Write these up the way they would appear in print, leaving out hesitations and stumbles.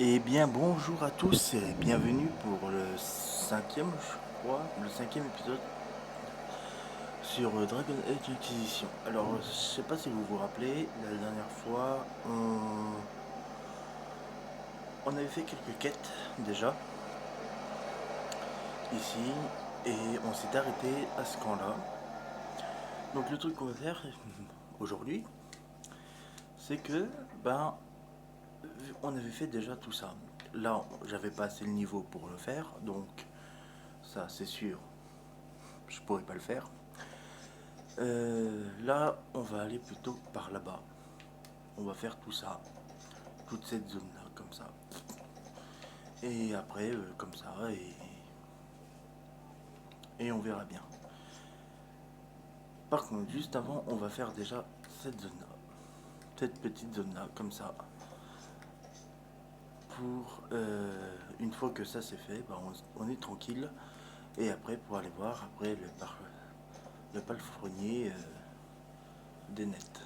Eh bien, bonjour à tous et bienvenue pour le cinquième, je crois, le cinquième épisode sur Dragon Age Inquisition. Alors, je sais pas si vous vous rappelez, la dernière fois, on avait fait quelques quêtes déjà ici et on s'est arrêté à ce camp-là. Donc, le truc qu'on va faire aujourd'hui, c'est que, ben, on avait fait déjà tout ça. Là, j'avais pas assez le niveau pour le faire, donc ça, c'est sûr, je pourrais pas le faire. Là, on va aller plutôt par là-bas. On va faire tout ça, toute cette zone-là, comme ça. Et après, comme ça, et on verra bien. Par contre, juste avant, on va faire déjà cette zone-là. Cette petite zone-là, comme ça. Pour, une fois que ça c'est fait, bah, on est tranquille. Et après, pour aller voir, après, le palefrenier des nets.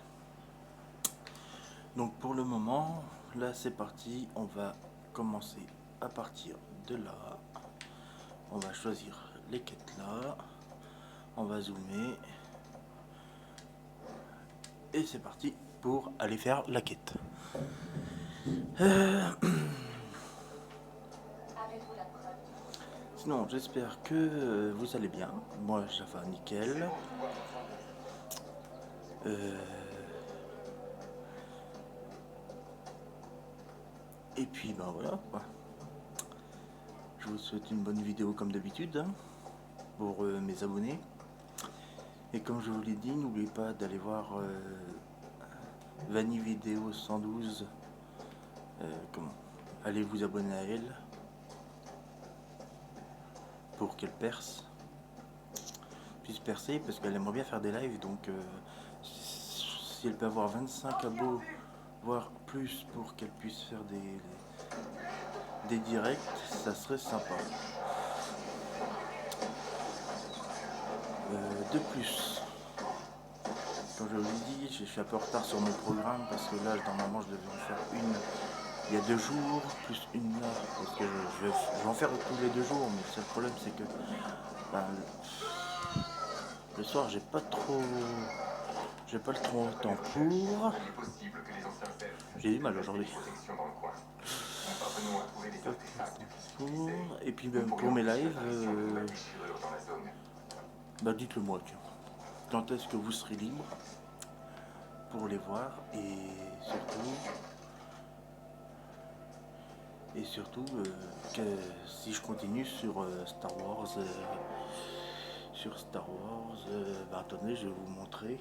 Donc pour le moment, là c'est parti, on va commencer à partir de là. On va choisir les quêtes là, on va zoomer et c'est parti pour aller faire la quête. Sinon, j'espère que vous allez bien. Moi, ça va nickel. Euh, et puis, ben voilà. Je vous souhaite une bonne vidéo comme d'habitude hein, pour mes abonnés. Et comme je vous l'ai dit, n'oubliez pas d'aller voir Vanny Vidéo 112. Comment allez vous abonner à elle pour qu'elle puisse percer parce qu'elle aimerait bien faire des lives. Donc si elle peut avoir 25 abos voire plus pour qu'elle puisse faire des directs, ça serait sympa. De plus, comme je vous l'ai dit, je suis un peu en retard sur mon programme parce que là normalement je devais en faire une il y a 2 jours plus une là parce que je vais en faire tous les 2 jours, mais le seul problème c'est que ben, le soir j'ai pas le trop temps pour. J'ai du mal aujourd'hui. Et puis ben, pour mes lives, bah dites-le moi tiens. Quand est-ce que vous serez libre pour les voir et surtout que si je continue sur Star Wars bah attendez je vais vous montrer.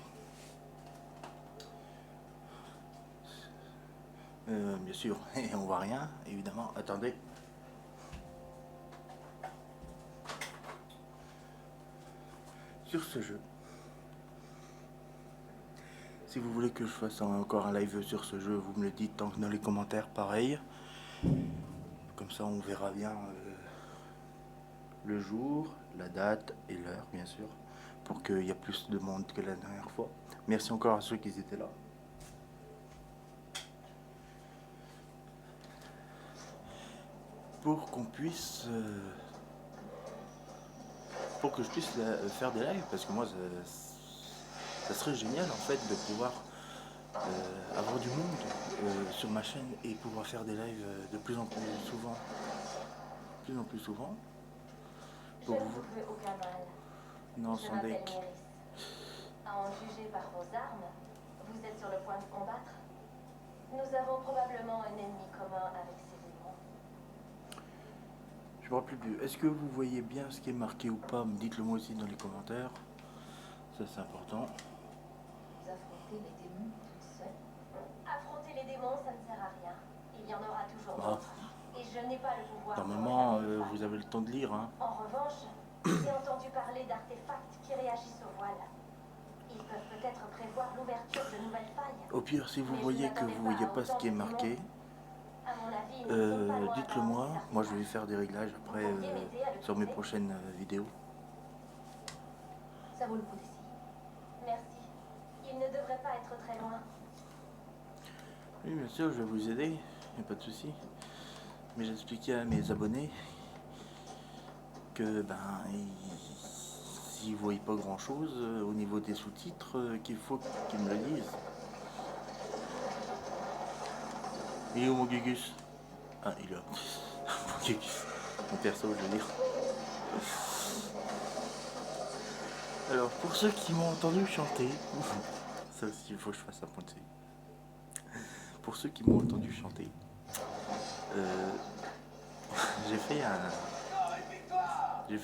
Bien sûr et on voit rien évidemment, attendez. Sur ce jeu, si vous voulez que je fasse encore un live sur ce jeu, vous me le dites dans les commentaires, pareil. Comme ça, on verra bien le jour, la date et l'heure, bien sûr, pour qu'il y ait plus de monde que la dernière fois. Merci encore à ceux qui étaient là. Pour qu'on puisse... pour que je puisse faire des lives, parce que moi, ça serait génial, en fait, de pouvoir avoir du monde sur ma chaîne et pouvoir faire des lives de plus en plus souvent. De plus en plus souvent. Je ne vous veux aucun mal. Non, Je sans m'appelle deck. Méris. À en juger par vos armes, vous êtes sur le point de combattre. Nous avons probablement un ennemi commun avec ces démons. Je me rappelle plus. Est-ce que vous voyez bien ce qui est marqué ou pas? Dites-le moi aussi dans les commentaires. Ça c'est important. Vous affrontez les démons toute seule? Affronter les démons, ça ne sert à rien. Il y en aura toujours Bah, d'autres. Et je n'ai pas le pouvoir de normalement, refermer les failles. vous avez le temps de lire. Hein. En revanche, j'ai entendu parler d'artefacts qui réagissent au voile. Ils peuvent peut-être prévoir l'ouverture de nouvelles failles. Au pire, si vous Mais voyez que vous voyez pas ce qui est marqué, à mon avis, nous ne sommes pas loin dites-le d'un de moi. ces Moi, je vais artefacts. faire des réglages après Vous pourriez m'aider à le sur mes trouver? prochaines vidéos. Ça vaut le coup d'essayer. Merci. Il ne devrait pas être très loin. Oui, bien sûr, je vais vous aider. Y a pas de souci. Mais j'ai expliqué à mes abonnés que s'ils ne voient pas grand chose au niveau des sous-titres, qu'il faut qu'ils me le disent. Il est où mon Gugus? Ah, il est là. Mon Gugus. Mon perso, je veux dire. Alors, pour ceux qui m'ont entendu chanter, ça aussi, il faut que je fasse un point dessus. Pour ceux qui m'ont entendu chanter, euh, j'ai fait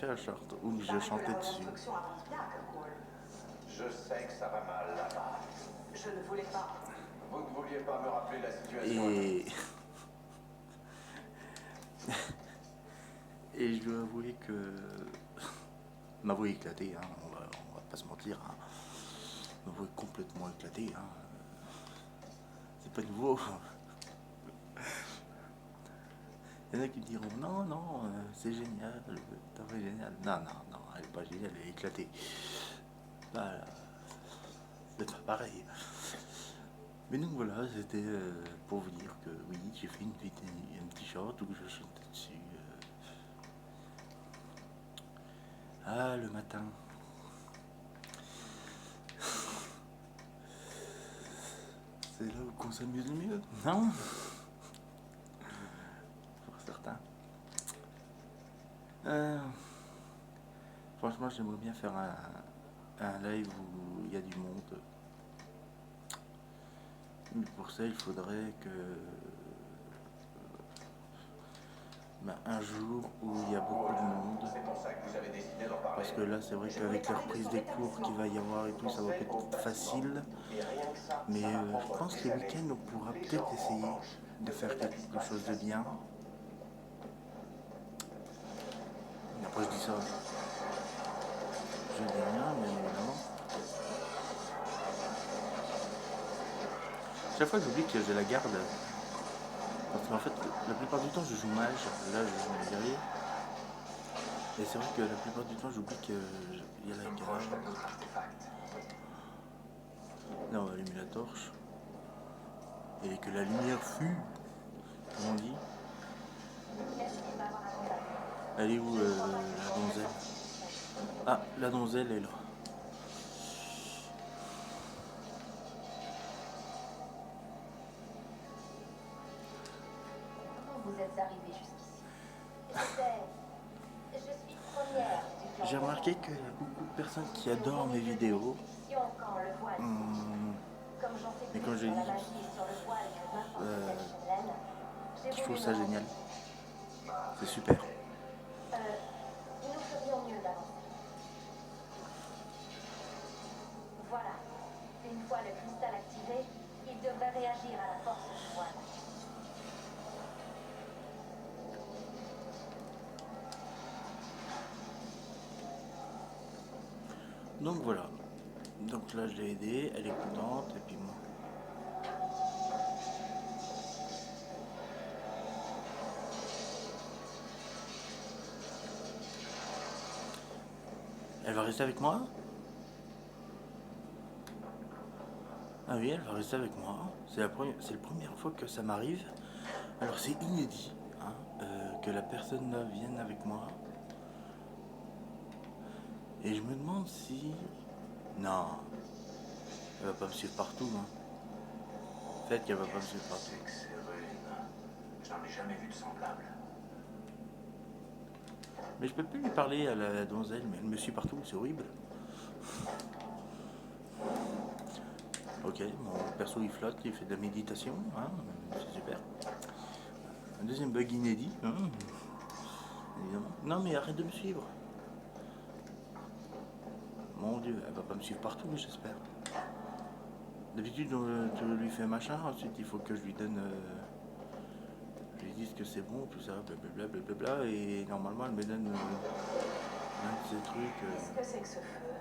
un short où je chantais dessus. Je sais que ça va mal là-bas. Je ne voulais pas. Vous ne vouliez pas me rappeler la situation. Et... Et je dois avouer que... ma voix est éclatée, hein, on va pas se mentir. Hein. Ma voix est complètement éclatée. Hein. C'est pas nouveau. Il y en a qui me diront non, non, c'est génial, ta voix est géniale. Non, non, non, elle est pas géniale, elle est éclatée. Bah, c'est pas pareil. Mais donc voilà, c'était pour vous dire que oui, j'ai fait un petit short où je chantais dessus. Ah, le matin. C'est là qu'on s'amuse le mieux, non? Pour certains. Franchement, j'aimerais bien faire un live où il y a du monde. Mais pour ça, il faudrait que... un jour où il y a beaucoup de monde. C'est pour ça que vous avez décidé d'en parler. Parce que là, c'est vrai qu'avec la reprise des cours qu'il va y avoir et tout, ça va pas être facile. Mais je pense que les week-ends, on pourra peut-être essayer de faire quelque chose de bien. Et après, je dis ça. Je dis rien, mais évidemment. Chaque fois, j'oublie que j'ai la garde. Parce qu'en fait, la plupart du temps, je joue mage. Là, je joue un guerrier. Et c'est vrai que la plupart du temps, j'oublie qu'il y a la garde. Là, on va allumer la torche. Et que la lumière fut, comme on dit. Elle est où, la donzelle? Ah, la donzelle est là. Vous êtes arrivé jusqu'ici. Je suis première du clan. J'ai remarqué qu'il y a beaucoup de personnes qui adorent mes vidéos. Quand le voile comme j'en sais Mais plus comme je sur la dis, magie et sur le voile que m'apporte cette chênelaine, j'ai je trouve voulu ça me génial. renseigner. C'est super. Nous ferions mieux d'avancer. Voilà. Une fois le cristal activé, il devrait réagir à la force du voile. Donc voilà. Donc là, je l'ai aidée, elle est contente, et puis moi. Elle va rester avec moi? Ah oui, elle va rester avec moi. C'est la première fois que ça m'arrive. Alors c'est inédit hein, que la personne là vienne avec moi. Et je me demande si... Non. Elle va pas me suivre partout. Hein. Peut-être qu'elle va pas me suivre partout. C'est que c'est Rune. Je n'en ai jamais vu de semblable. Mais je peux plus lui parler à la donzelle, mais elle me suit partout, c'est horrible. Ok, mon perso il flotte, il fait de la méditation, hein, c'est super. Un deuxième bug inédit, hein, évidemment. Non mais arrête de me suivre. Mon dieu, elle va pas me suivre partout, j'espère. D'habitude, tu lui fais machin, ensuite il faut que je lui donne... je lui dise que c'est bon, tout ça, blablabla, blablabla, et normalement elle me donne un de ces trucs... Qu'est-ce que c'est que ce feu?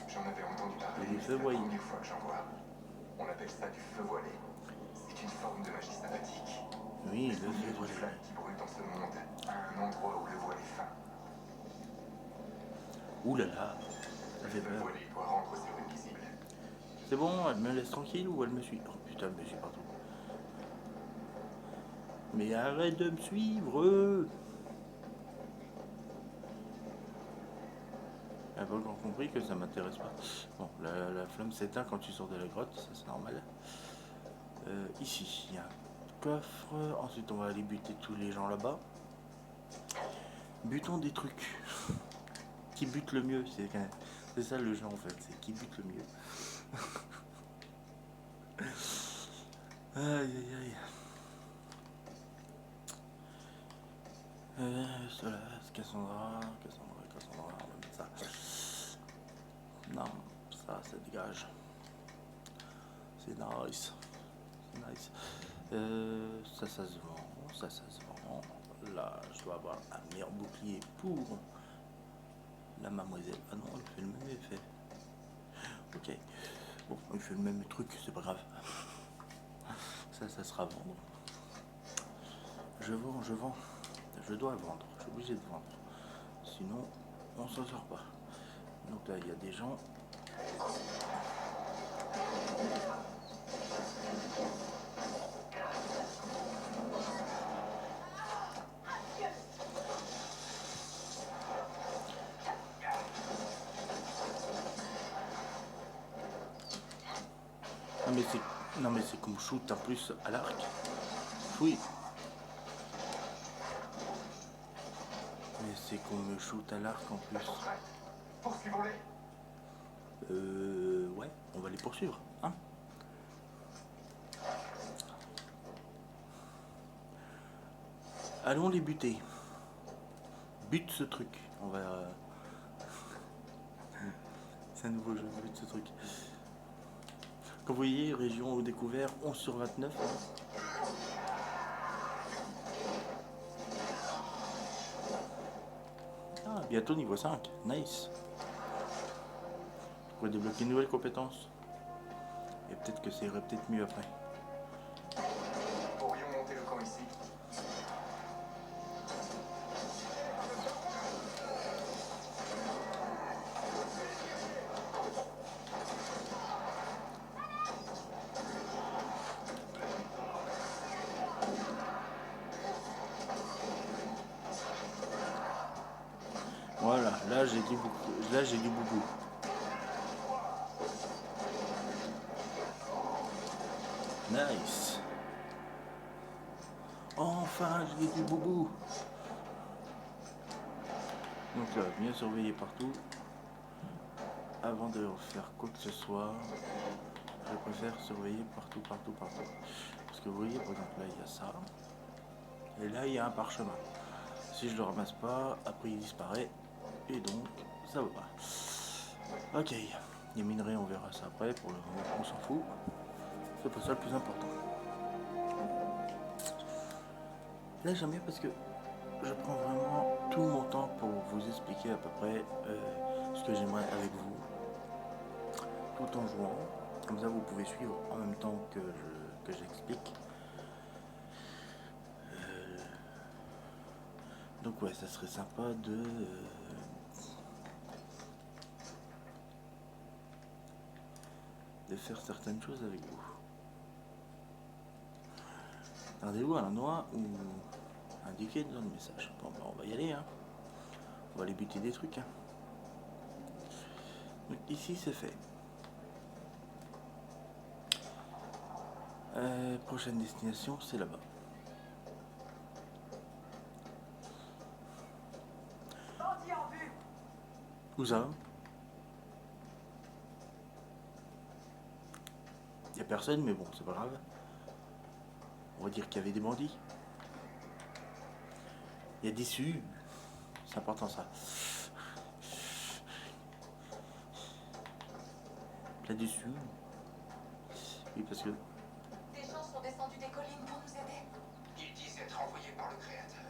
J'en avais entendu parler. Du feu C'est la voilé. première fois que j'en vois. On appelle ça du feu voilé. C'est une forme de magie sympathique. Oui, le Il y a feu une voilé. flamme qui brûle dans ce monde, à un endroit où le voile est fin. Ouh là là, ça fait Le peur. voilé doit rendre ses runes visibles. C'est bon, elle me laisse tranquille ou elle me suit? Oh putain, elle me suit partout. Mais arrête de me suivre. Elle n'a pas encore compris que ça m'intéresse pas. Bon, la flamme s'éteint quand tu sors de la grotte, ça c'est normal. Ici, il y a un coffre. Ensuite, on va aller buter tous les gens là-bas. Butons des trucs. Qui bute le mieux, c'est ça le jeu en fait, c'est qui bute le mieux. Aïe aïe aïe. Cela, c'est Cassandra, on va mettre ça. Non, ça dégage. C'est nice. C'est nice. Ça se vend, ça se vend. Là, je dois avoir un meilleur bouclier pour la mademoiselle. Ah non, elle fait le même effet. Ok. Bon, il fait le même truc, c'est pas grave. Ça sera vendre. Je vends. Je dois vendre. Je suis obligé de vendre. Sinon, on s'en sort pas. Donc là, il y a des gens. Non mais c'est qu'on shoot en plus à l'arc. Oui. Mais c'est qu'on me shoot à l'arc en plus. Poursuivons-les. Ouais, on va les poursuivre, hein. Allons les buter. Bute ce truc. On va... C'est un nouveau jeu, bute ce truc. Comme vous voyez, région au découvert, 11/29. Ah, bientôt niveau 5. Nice. On va débloquer une nouvelle compétence. Et peut-être que ça irait peut-être mieux après. Pourrions monter le camp ici. Voilà, là j'ai du beaucoup. Là j'ai du boubou. Nice. Enfin, j'ai du boubou. Donc là, bien surveiller partout. Avant de faire quoi que ce soit, je préfère surveiller partout. Parce que vous voyez, par exemple, là il y a ça. Et là il y a un parchemin. Si je le ramasse pas, après il disparaît. Et donc, ça va pas. Ok, les minerais, on verra ça après. Pour le moment, on s'en fout. C'est pas ça le plus important. Là, j'aime bien parce que je prends vraiment tout mon temps pour vous expliquer à peu près ce que j'aimerais avec vous, tout en jouant. Comme ça, vous pouvez suivre en même temps que j'explique. Donc ouais, ça serait sympa de faire certaines choses avec vous. Rendez-vous à l'endroit où indiqué dans le message. Bon, ben, on va y aller, hein. On va aller buter des trucs, hein. Donc ici c'est fait. Prochaine destination, c'est là-bas. Où ça? Y a personne, mais bon, c'est pas grave. On va dire qu'il y avait des bandits. Il y a des sues. C'est important ça. Là-dessus. Oui, parce que... Des gens sont descendus des collines pour nous aider. Ils disent être envoyés par le Créateur.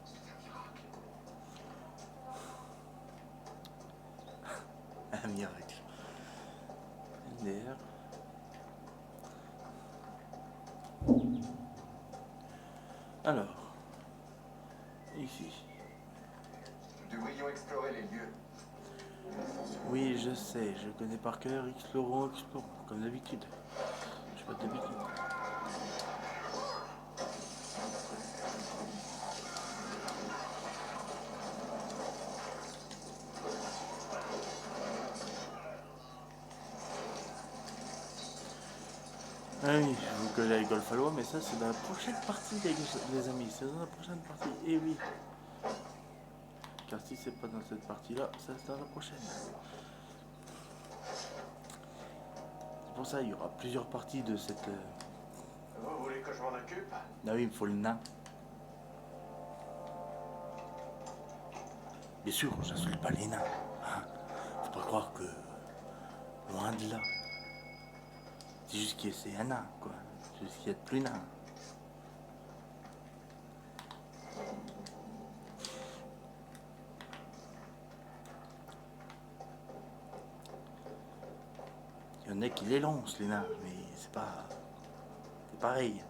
C'est un miracle. Un miracle. L'air. Alors. Ici. Nous devrions explorer les lieux. Oui, je sais, je connais par cœur. Explorons, comme d'habitude. Je sais pas d'habitude. Ah oui, je vous connais Golf à Loi, mais ça c'est dans la prochaine partie les amis, c'est dans la prochaine partie, et oui. Car si c'est pas dans cette partie-là, ça c'est dans la prochaine. C'est pour ça il y aura plusieurs parties de cette... Vous voulez que je m'en occupe? Ah oui, il me faut le nain. Bien sûr, j'insulte pas les nains. Hein. Faut pas croire que... Loin de là. C'est juste que c'est un nain, quoi. C'est juste qu'il y a de plus nain. Il y en a qui les lancent, les nains, mais c'est pas... C'est pareil.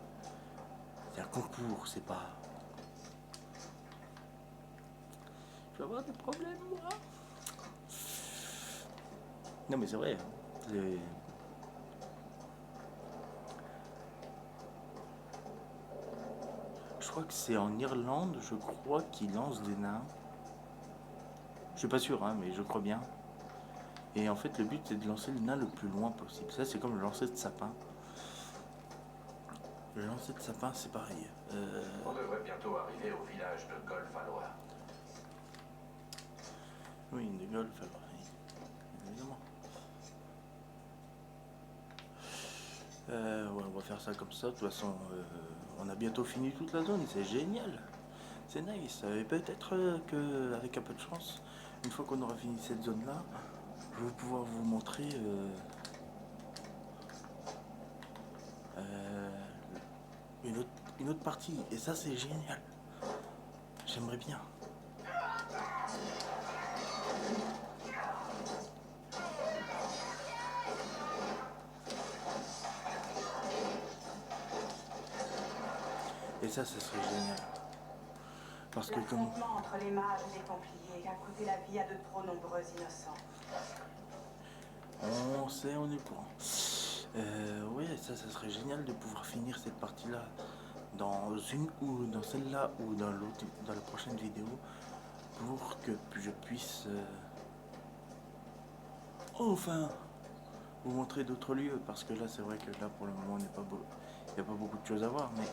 C'est un concours, c'est pas... Je vais avoir des problèmes, moi. Non, mais c'est vrai. Je crois que c'est en Irlande, je crois, qu'ils lancent des nains. Je suis pas sûr, hein, mais je crois bien. Et en fait, le but, c'est de lancer le nain le plus loin possible. Ça, c'est comme le lancer de sapin. Le lancer de sapin, c'est pareil. On devrait bientôt arriver au village de Golf à Loi. Oui, de golf, alors, oui. Évidemment. Ouais, on va faire ça comme ça. De toute façon, on a bientôt fini toute la zone. C'est génial. C'est nice. Et peut-être qu'avec un peu de chance, une fois qu'on aura fini cette zone-là, je vais pouvoir vous montrer une autre partie. Et ça, c'est génial. J'aimerais bien. Et ça serait génial. Parce que comme... L'affrontement entre les mages et les templiers a coûté la vie à de trop nombreux innocents. On sait, on est au courant. Ouais, ça serait génial de pouvoir finir cette partie-là dans une ou dans celle-là ou dans l'autre, dans la prochaine vidéo, pour que je puisse enfin vous montrer d'autres lieux, parce que là c'est vrai que là pour le moment il n'y a pas beaucoup de choses à voir, mais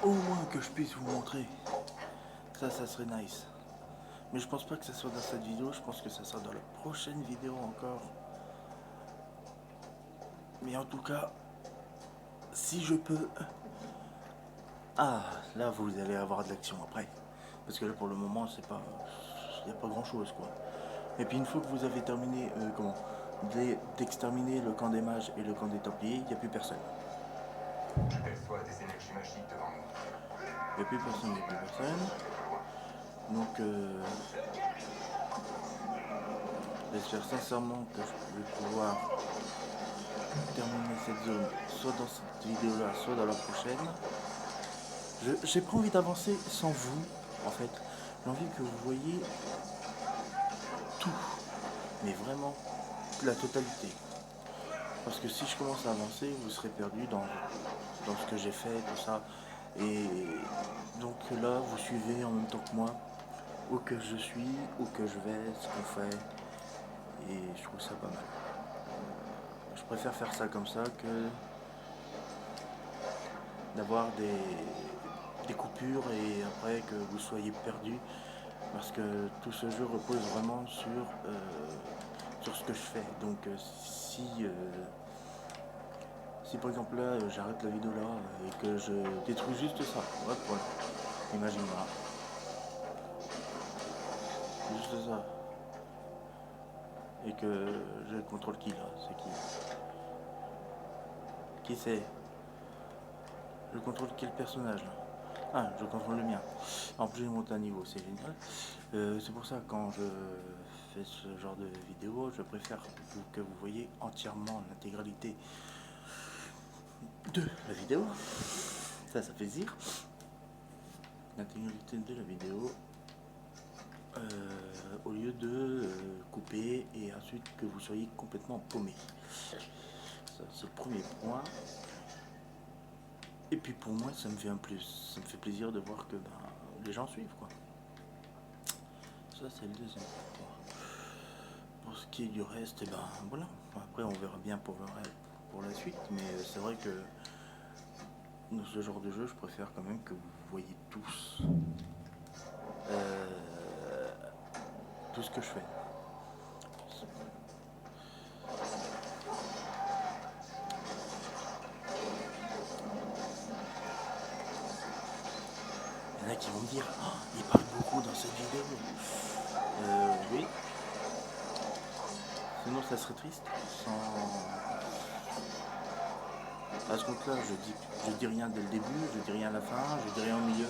au moins que je puisse vous montrer. Ça serait nice. Mais je pense pas que ça soit dans cette vidéo, je pense que ça sera dans la prochaine vidéo encore. Mais en tout cas, si je peux... Ah, là vous allez avoir de l'action après. Parce que là pour le moment c'est pas... Il n'y a pas grand chose quoi. Et puis une fois que vous avez terminé, d'exterminer le camp des mages et le camp des templiers, il n'y a plus personne. Je perçois des énergies magiques devant nous. Il n'y a plus personne, il n'y a plus personne. Donc j'espère sincèrement que je vais pouvoir terminer cette zone, soit dans cette vidéo là, soit dans la prochaine. J'ai pas envie d'avancer sans vous, en fait. J'ai envie que vous voyez tout, mais vraiment la totalité. Parce que si je commence à avancer, vous serez perdu dans ce que j'ai fait, tout ça. Et donc là, vous suivez en même temps que moi, où que je suis, où que je vais, ce qu'on fait. Et je trouve ça pas mal. Je préfère faire ça comme ça que d'avoir des coupures et après que vous soyez perdu. Parce que tout ce jeu repose vraiment sur ce que je fais. Donc si par exemple là j'arrête la vidéo là et que je détruis juste ça, hop, voilà, imagine-moi, juste ça, et que je contrôle qui là, c'est qui c'est, je contrôle quel personnage là. Ah, je contrôle le mien. En plus, j'ai monté un niveau, c'est génial. C'est pour ça que quand je fais ce genre de vidéo, je préfère que vous voyez entièrement l'intégralité de la vidéo. Ça fait plaisir. L'intégralité de la vidéo. Au lieu de couper et ensuite que vous soyez complètement paumé. Ça, c'est le premier point. Et puis pour moi, ça me fait plaisir de voir que les gens suivent quoi. Ça c'est le deuxième point. Pour ce qui est du reste, et ben voilà. Après on verra bien pour la suite, mais c'est vrai que dans ce genre de jeu, je préfère quand même que vous voyez tous tout ce que je fais. Il y en a qui vont me dire, oh, il parle beaucoup dans cette vidéo. Oui. Sinon ça serait triste. À ce compte-là, je dis rien dès le début, je dis rien à la fin, je dis rien au milieu.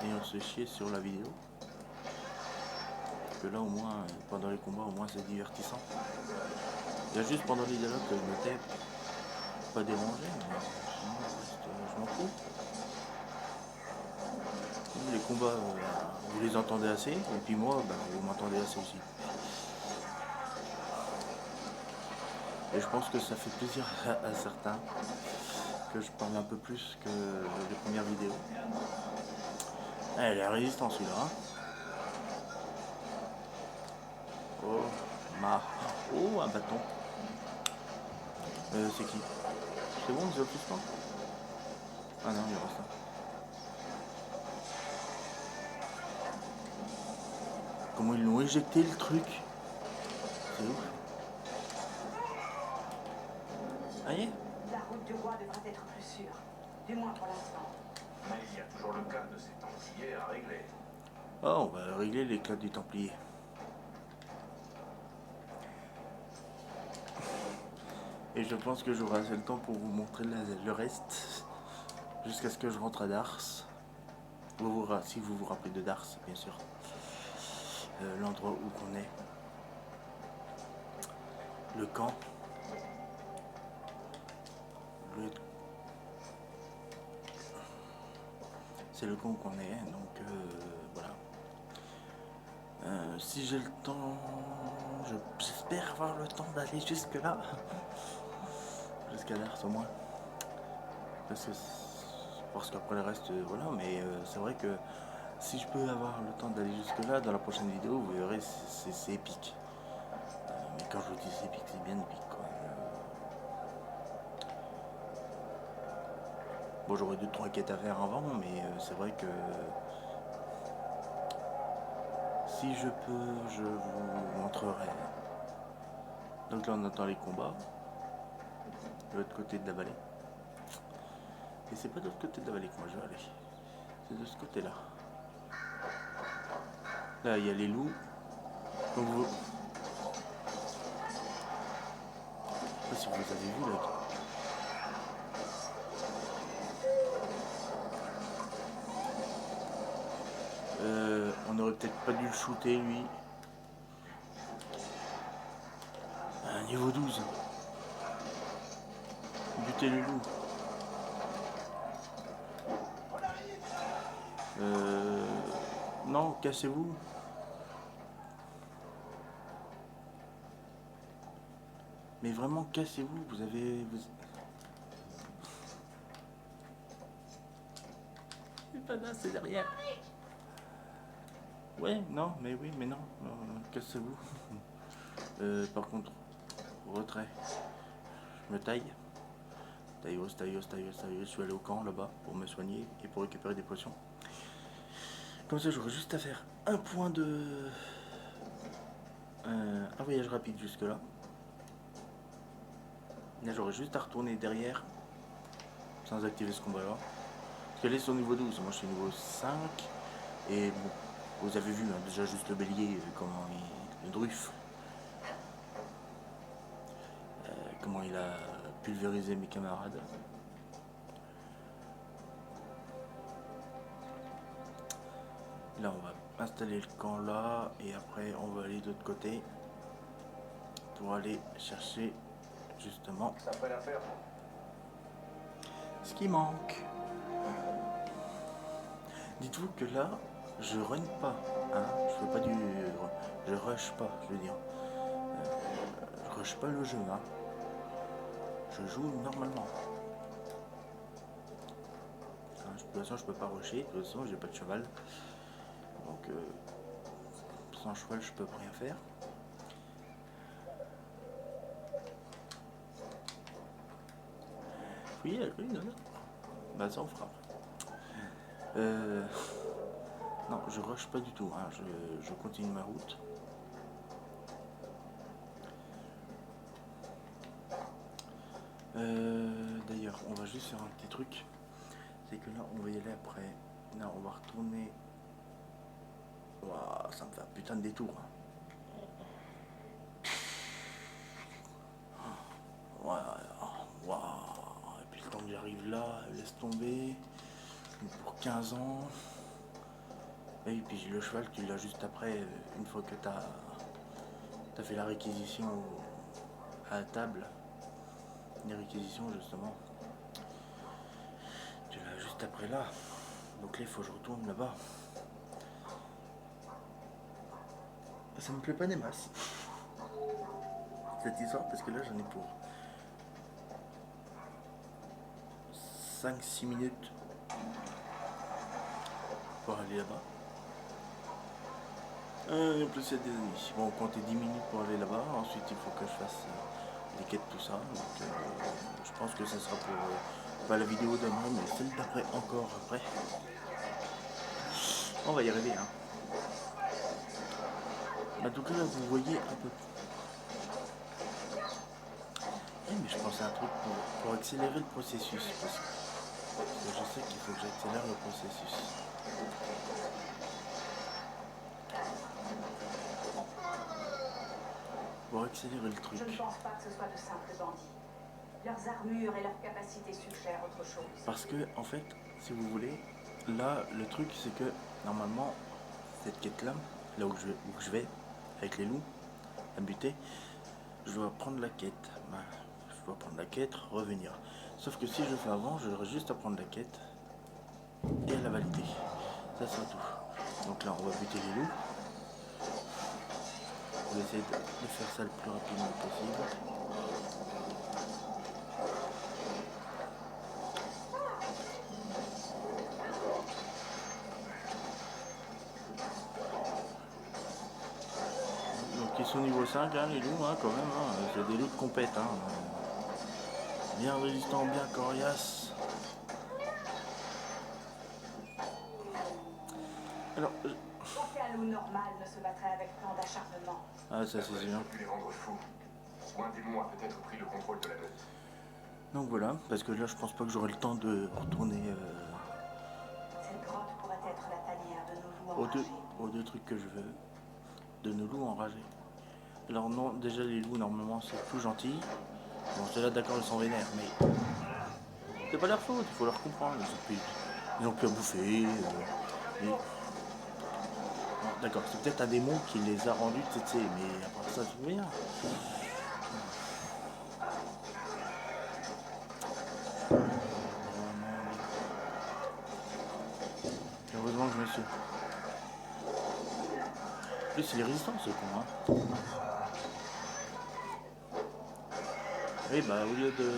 Et on se chier sur la vidéo. Parce que là au moins, pendant les combats, au moins c'est divertissant. Il y a juste pendant les dialogues que je m'étais pas dérangé, mais sinon, je m'en fous. Les combats, vous les entendez assez, et puis moi, vous m'entendez assez aussi. Et je pense que ça fait plaisir à certains que je parle un peu plus que les premières vidéos. Elle est résistante celui-là. Hein. Oh, un bâton. C'est qui? C'est bon, j'ai plus pas? Ah non, il reste ça. Comment ils l'ont éjecté le truc? C'est ouf. Allez. La route du roi devrait être plus sûre. Du moins pour l'instant. Mais il y a toujours le cas de ces Templiers à régler. Oh, on va régler les cas du Templier. Et je pense que j'aurai assez le temps pour vous montrer le reste. Jusqu'à ce que je rentre à Dars. Si vous vous rappelez de Dars, bien sûr. L'endroit où qu'on est. Le camp. C'est le camp qu'on est, donc voilà. Si j'ai le temps, j'espère avoir le temps d'aller jusque là. Jusqu'à Dars au moins. Parce qu'après le reste, voilà, mais c'est vrai que si je peux avoir le temps d'aller jusque là, dans la prochaine vidéo, vous verrez, c'est épique. Mais quand je vous dis c'est épique, c'est bien épique, quoi. Bon, j'aurais 2-3 quêtes à faire avant, mais c'est vrai que si je peux, je vous montrerai. Donc là, on entend les combats de l'autre côté de la vallée. Et c'est pas de l'autre côté de la vallée que moi je vais aller. C'est de ce côté-là. Là, il y a les loups. Donc vous... Je sais pas si vous avez vu là. On aurait peut-être pas dû le shooter lui. Niveau 12. Buter le loup. Non, cassez-vous. Mais vraiment, cassez-vous. Vous avez... C'est pas là, c'est derrière. Ouais, non, mais oui, mais non. Cassez-vous. Par contre, retrait. Je me taille. Taillos. Je suis allé au camp là-bas pour me soigner et pour récupérer des potions. Comme ça, j'aurais juste à faire un point de... un voyage rapide jusque là. Là, j'aurais juste à retourner derrière sans activer ce combat-là. Parce qu'elle est sur niveau 12, moi je suis niveau 5. Et bon, vous avez vu hein, déjà juste le bélier, comment il... le druffe. Comment il a pulvérisé mes camarades. Là, on va installer le camp là, et après, on va aller de l'autre côté pour aller chercher justement Ça ferait l'affaire. ce qui manque. Dites-vous que là, je run pas, hein, je fais pas du... je rush pas, je veux dire. Je rush pas le jeu, hein. Je joue normalement. Hein, je toute façon, je peux pas rusher. De toute façon, j'ai pas de cheval. Donc, sans cheval, je peux rien faire. Oui, non. Bah, ça, on fera. Non, je rush pas du tout. Hein. Je continue ma route. D'ailleurs, on va juste faire un petit truc. C'est que là, on va y aller après. Là, on va retourner. Waouh, ça me fait un putain de détour. Hein. Waouh. Et puis le temps que j'arrive là, laisse tomber. Pour 15 ans. Et puis j'ai le cheval, tu l'as juste après, une fois que t'as fait la réquisition à la table. Les réquisitions justement. Tu l'as juste après là. Donc là il faut que je retourne là-bas. Ça me plaît pas des masses. Cette histoire parce que là j'en ai pour 5-6 minutes pour aller là-bas. En plus il y a des amis. Bon, on comptait 10 minutes pour aller là-bas. Ensuite il faut que je fasse des quêtes, tout ça. Donc je pense que ça sera pour pas la vidéo demain, mais celle d'après encore après. On va y arriver, hein. En tout cas là vous voyez un peu. Mais je pense à un truc pour accélérer le processus. Parce que je sais qu'il faut que j'accélère le processus. Pour accélérer le truc. Je ne pense pas que ce soit de simples bandits. Leurs armures et leurs capacités suggèrent autre chose. Parce que, en fait, si vous voulez, là, le truc, c'est que, normalement, cette quête-là, là où je vais, avec les loups, à buter, je dois prendre la quête. Je dois prendre la quête, revenir. Sauf que si je le fais avant, j'aurais juste à prendre la quête et à la valider. Ça, c'est tout. Donc là, on va buter les loups. On va essayer de faire ça le plus rapidement possible. Donc ils sont niveau 5, hein, les loups, hein, quand même. Hein. C'est des loups de compète. Hein. Bien résistants, bien coriaces. Alors, Aucun loup normal ne se battrait avec tant d'acharnement. ah, ça c'est sûr. J'aurais pu les rendre fous. Ou un démon a peut-être pris le contrôle de la meute. Donc voilà, parce que là je pense pas que j'aurai le temps de retourner Cette grotte pourrait être la tanière de nos loups enragés. aux deux trucs que je veux. De nos loups enragés. Alors non, déjà les loups normalement c'est tout gentil. Bon, c'est là d'accord, ils sont vénères, mais c'est pas leur faute, il faut leur comprendre. Ils ont pu à bouffer. Bon, d'accord, c'est peut-être un démon qui les a rendus tétés, mais à part ça, tout va bien. Heureusement que je me suis. En plus, il est résistant ce con, hein. Oui, bah au lieu de.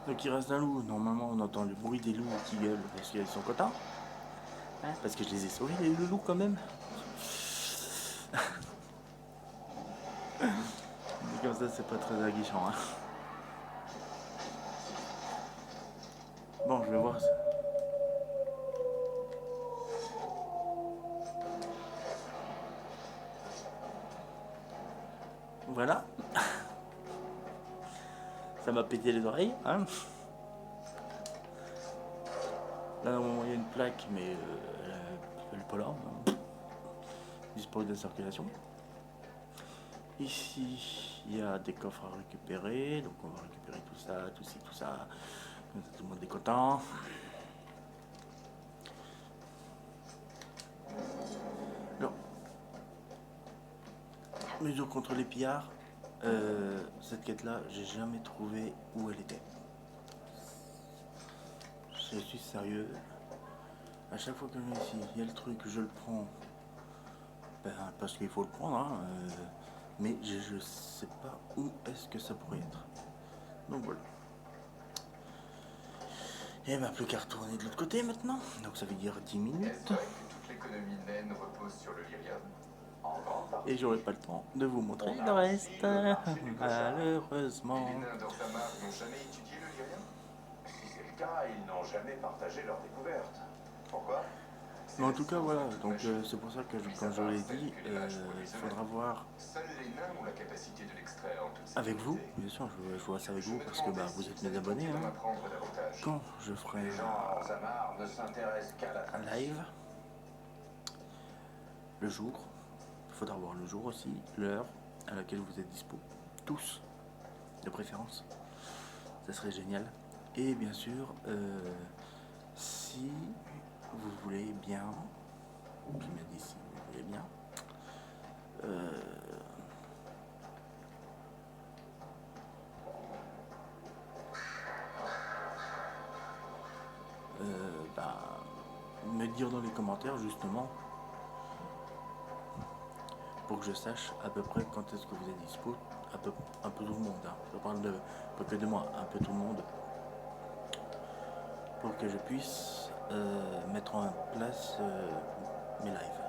Donc il reste un loup. Normalement, on entend le bruit des loups qui gueulent parce qu'ils sont contents. Hein, parce que je les ai sauvés, les loulous, quand même. Comme ça, c'est pas très aguichant. Hein. Bon, je vais voir ça. Voilà. Ça m'a pété les oreilles. Hein. Là, normalement, il y a une plaque, mais elle n'est pas là. Hein. Dispose de circulation. Ici, il y a des coffres à récupérer. Donc, on va récupérer tout ça, tout ci, tout ça. Comme ça, tout le monde est content. Alors, mesure contre les pillards. Cette quête là, j'ai jamais trouvé où elle était. Je suis sérieux. À chaque fois que je viens ici, il y a le truc, je le prends. Ben, parce qu'il faut le prendre, hein, mais je sais pas où est-ce que ça pourrait être. Donc voilà. Et bah plus qu'à retourner de l'autre côté maintenant. Donc ça veut dire 10 Est-ce minutes. vrai que toute l'économie naine repose sur le lyrium? En grande partie. Et j'aurai pas le temps de vous montrer On a le reste. aussi le marché du cochard. Malheureusement. Les nains d'Orzammar n'ont jamais étudié le lyrium? Si c'est le cas, ils n'ont jamais partagé leur découverte. Pourquoi? Mais en tout cas voilà, donc c'est pour ça que comme je l'ai dit, il faudra voir Seuls les nains ont la capacité de l'extraire en toute avec vous, sécurité. bien sûr, je vois ça avec Je vous me parce que demandais bah, si vous êtes vous mes avez abonnés. tenté d'en Hein. apprendre davantage. Quand je ferai Les gens à Orzammar ne s'intéressent qu'à la un tradition. live, le jour, il faudra voir le jour aussi, l'heure à laquelle vous êtes dispo, tous, de préférence, ça serait génial. Et bien sûr, si vous voulez bien, je mets dit si vous voulez bien, bah, me dire dans les commentaires justement pour que je sache à peu près quand est-ce que vous êtes dispo, un peu tout le monde, hein. Je parle de, pas que de moi, un peu tout le monde, pour que je puisse mettre en place mes lives.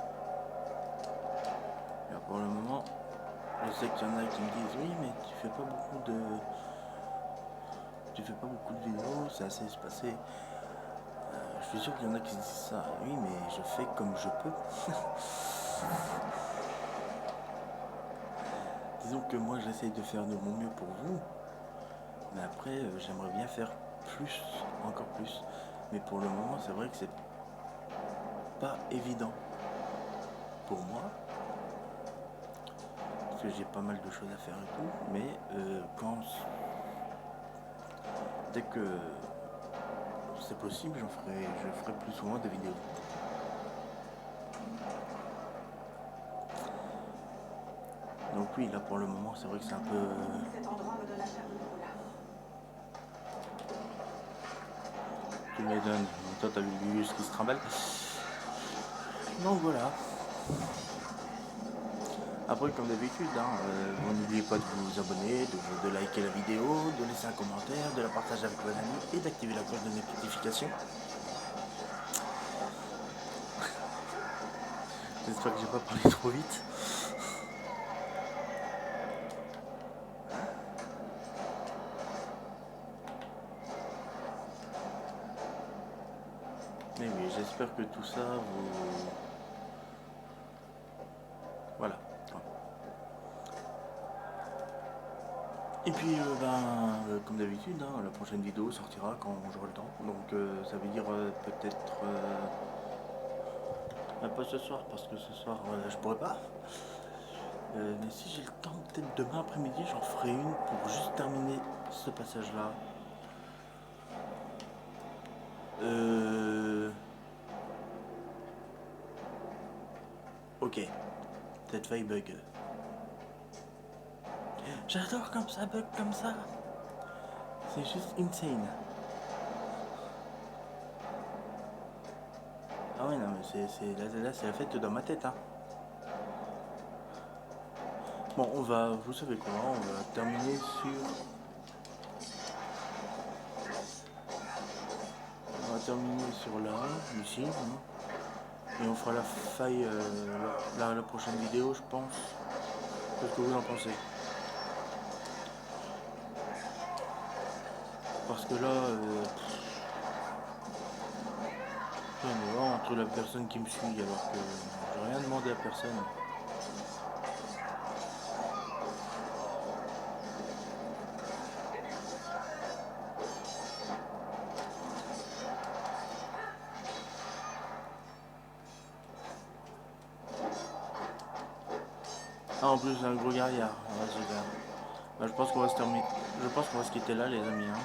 Alors pour le moment, je sais qu'il y en a qui me disent oui mais tu fais pas beaucoup de vidéos, c'est assez espacé. Je suis sûr qu'il y en a qui se disent ça, oui mais je fais comme je peux. Disons que moi j'essaye de faire de mon mieux pour vous, mais après j'aimerais bien faire plus, encore plus. Mais pour le moment c'est vrai que c'est pas évident pour moi, parce que j'ai pas mal de choses à faire et tout, mais dès que c'est possible, je ferai plus souvent des vidéos. Donc oui, là pour le moment, c'est vrai que c'est un peu... Cet endroit me donne la chair de poule. Tu me donnes, toi t'as vu ce qui se trimballe. Donc voilà. Après, comme d'habitude, hein, vous n'oubliez pas de vous abonner, de liker la vidéo, de laisser un commentaire, de la partager avec vos amis et d'activer la cloche de notification. J'espère que j'ai pas parlé trop vite. Mais oui, j'espère que tout ça vous... Voilà. Et puis, comme d'habitude, hein, la prochaine vidéo sortira quand j'aurai le temps. Donc, ça veut dire peut-être... pas ce soir, parce que ce soir, je pourrais pas. Mais si j'ai le temps, peut-être demain après-midi, j'en ferai une pour juste terminer ce passage-là. Ok. Cette faille bug. J'adore comme ça bug comme ça. C'est juste insane. Ah ouais non mais là c'est la fête dans ma tête hein. Bon on va, vous savez quoi, on va terminer sur... On va terminer sur là, ici. Hein. Et on fera la faille la prochaine vidéo je pense. Qu'est-ce que vous en pensez? Parce que là, on est vraiment entre la personne qui me suit alors que j'ai rien demandé à personne. Ah en plus un gros guerrier. Ah, super. Bah, je pense qu'on va se terminer. Je pense qu'on va se quitter là les amis. Hein.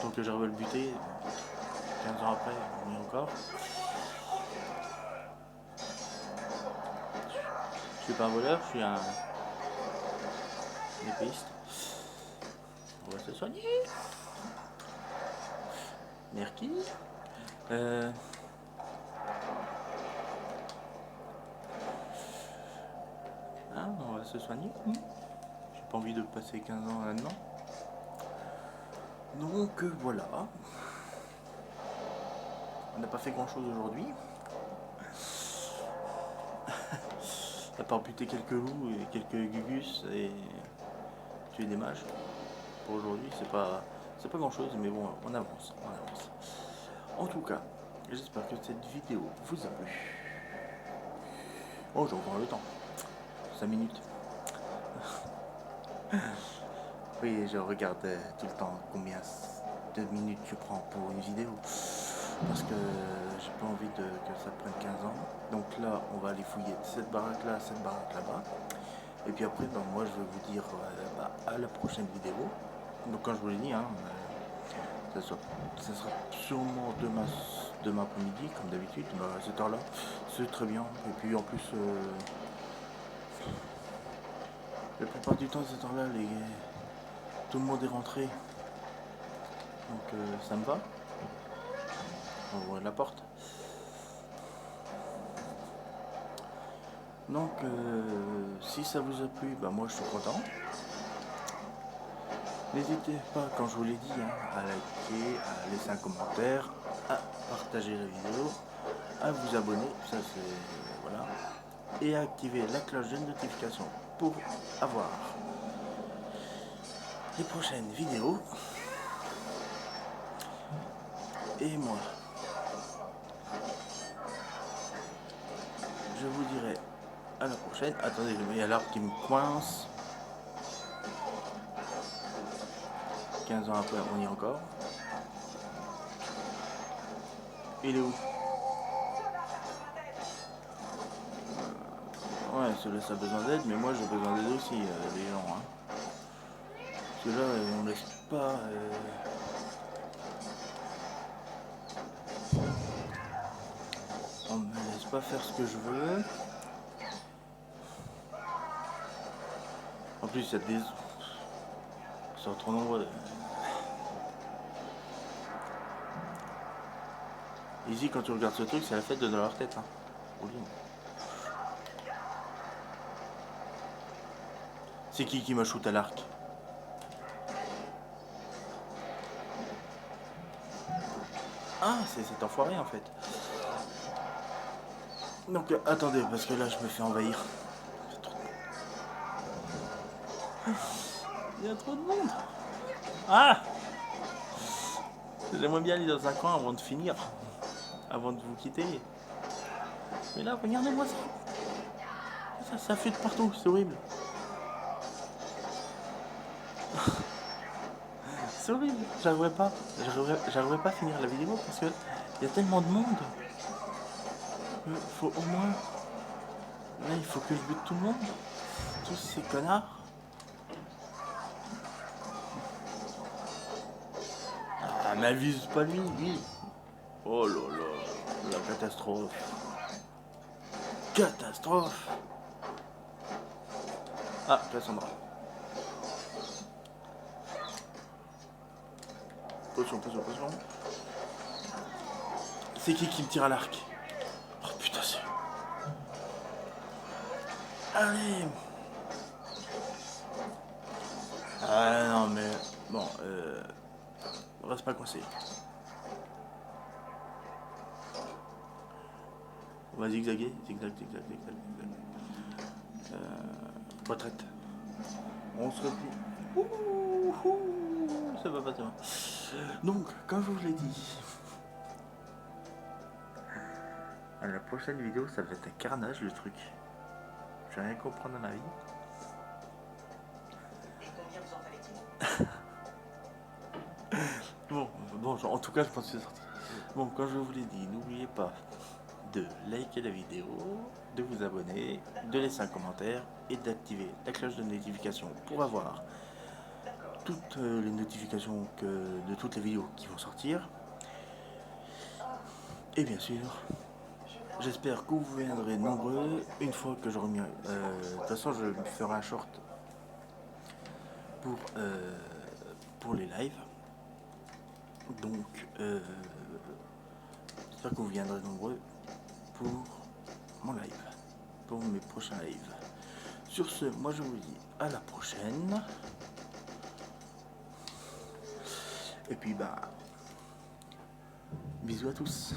Donc j'arrive à le buter 15 ans après, mais encore. Je suis pas un voleur, je suis un épéiste. On va se soigner. Merci. Hein, on va se soigner. J'ai pas envie de passer 15 ans là-dedans. Donc voilà. On n'a pas fait grand chose aujourd'hui. À part buter quelques loups et quelques gugus et tuer des mages. Pour aujourd'hui, c'est pas grand chose, mais bon, on avance. En tout cas, j'espère que cette vidéo vous a plu. Oh, j'ai encore le temps. 5 minutes. Oui, je regarde tout le temps combien de minutes je prends pour une vidéo. Parce que j'ai pas envie que ça prenne 15 ans. Donc là, on va aller fouiller cette baraque là, cette baraque là-bas. Et puis après, ben, moi je vais vous dire à la prochaine vidéo. Donc quand je vous l'ai dit, hein, ça sera sûrement demain après-midi, comme d'habitude, à cette heure-là. C'est très bien. Et puis en plus, la plupart du temps, à cette heure-là, tout le monde est rentré. Donc ça me va. On ouvre la porte. Donc si ça vous a plu, bah moi je suis content. N'hésitez pas, quand je vous l'ai dit, hein, à liker, à laisser un commentaire, à partager la vidéo, à vous abonner, ça c'est voilà, et à activer la cloche de notification pour avoir les prochaines vidéos. Et moi, je vous dirai à la prochaine. Attendez, il y a l'arbre qui me coince. 15 ans après, on y est encore. Il est où? Ouais, celui-là ça a besoin d'aide, mais moi j'ai besoin d'aide aussi, les gens. Hein. Parce que là, on me laisse pas... On me laisse pas faire ce que je veux. En plus, il y a des... Ils sont trop nombreux. Ici, quand tu regardes ce truc, c'est la fête de dans leur tête. Hein. C'est qui m'a shoot à l'arc? Ah, c'est cet enfoiré en fait. Donc attendez, parce que là je me fais envahir. Il y a trop de monde. Ah! J'aimerais bien aller dans un coin avant de finir. Avant de vous quitter. Mais là, regardez-moi ça. Ça fuit de partout, c'est horrible. C'est horrible. J'arriverai pas à finir la vidéo parce que il y a tellement de monde. Faut au moins... Là, il faut que je bute tout le monde. Tous ces connards. Ah, mais vise pas lui. Oh là là, la catastrophe. Catastrophe. Ah, Cassandra. Potion. C'est qui me tire à l'arc? Oh putain, c'est... Allez. Ah non mais... Bon, reste pas coincé. On va zigzaguer, zigzag. Retraite. On se replie. Ça va pas bien. Donc, comme je vous l'ai dit, à la prochaine vidéo, ça va être un carnage le truc. Je vais rien comprendre dans ma vie. Et combien vous en fallait-il? Bon, en tout cas, je pense que c'est sorti. Bon, comme je vous l'ai dit, n'oubliez pas de liker la vidéo, de vous abonner, de laisser un commentaire et d'activer la cloche de notification pour avoir toutes les notifications de toutes les vidéos qui vont sortir. Et bien sûr, j'espère que vous viendrez nombreux une fois que j'aurai mis. De toute façon, je ferai un short pour les lives. Donc, j'espère que vous viendrez nombreux pour mon live, pour mes prochains lives. Sur ce, moi je vous dis à la prochaine. Et puis bah, bisous à tous.